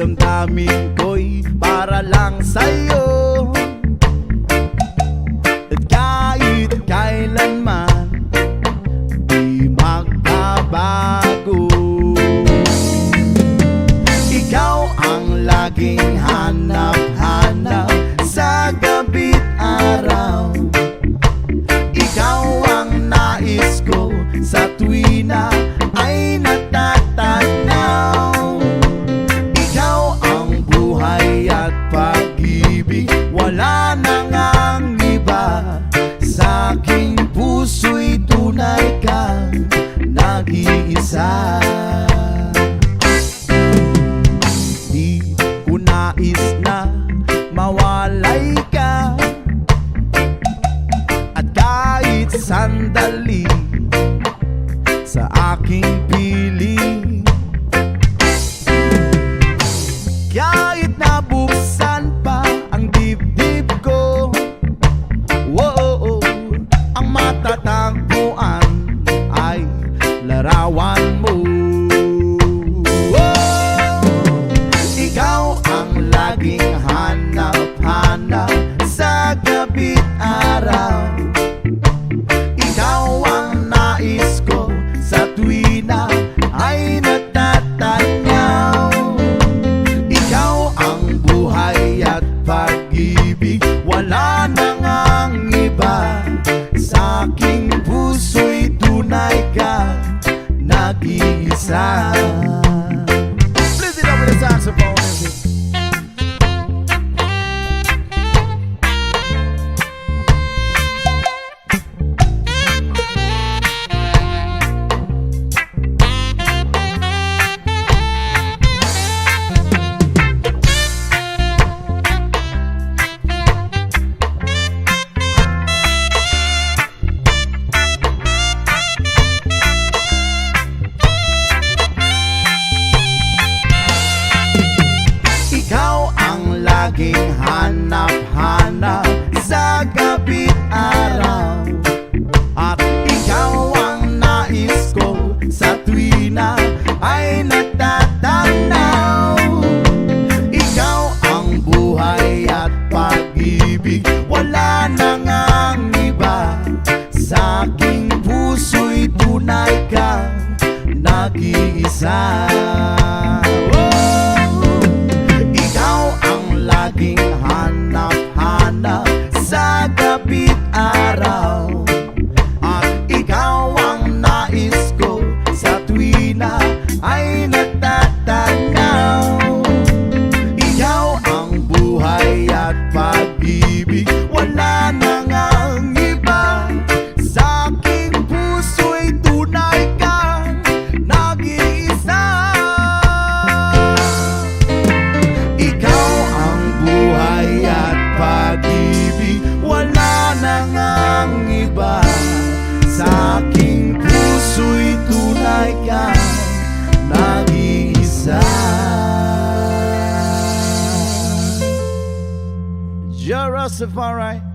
damdamin ko'y para lang sa'yo. At kahit kailanman di magbabago, ikaw ang laging hanap-hanap sa gabi't araw. Ikaw ang nais ko sa tuwi na ay natatanaw. Ikaw ang buhay at pag-ibig, wala na ngang iba. Sa aking puso'y tunay kang nag-iisa. Di ko nais na mawalay ka, at kahit sandali sa aking piling. Kahit nabuksan pa ang dibdib ko, whoa, ang matatagpuan ay larawan mo. Ikaw ang laging hanap-hanap sa gabi't araw. Ikaw ang nais ko sa tuwi na ay natatanaw. Ikaw ang buhay at pag-ibig, wala na ngang iba. Sa aking puso'y tunay kang nag-iisa. Please it up with the saxophone. Laging hanap-hanap sa gabi't araw. At ikaw ang nais ko sa tuwi na ay natatanaw. Ikaw ang buhay at pag-ibig, wala na ngang iba. Sa aking puso'y tunay kang nag-iisa. Laging hanap-hanap sa gabi't araw. At ikaw ang nais ko sa tuwi na ay natatanaw. Ikaw ang buhay at pag-ibig, wala na ngang iba. Sa aking puso'y tunay kang nag-iisa. Buhay at pag-ibig, wala na ngang iba. Sa aking puso'y tunay kang nag-iisa. Ja Rastafari.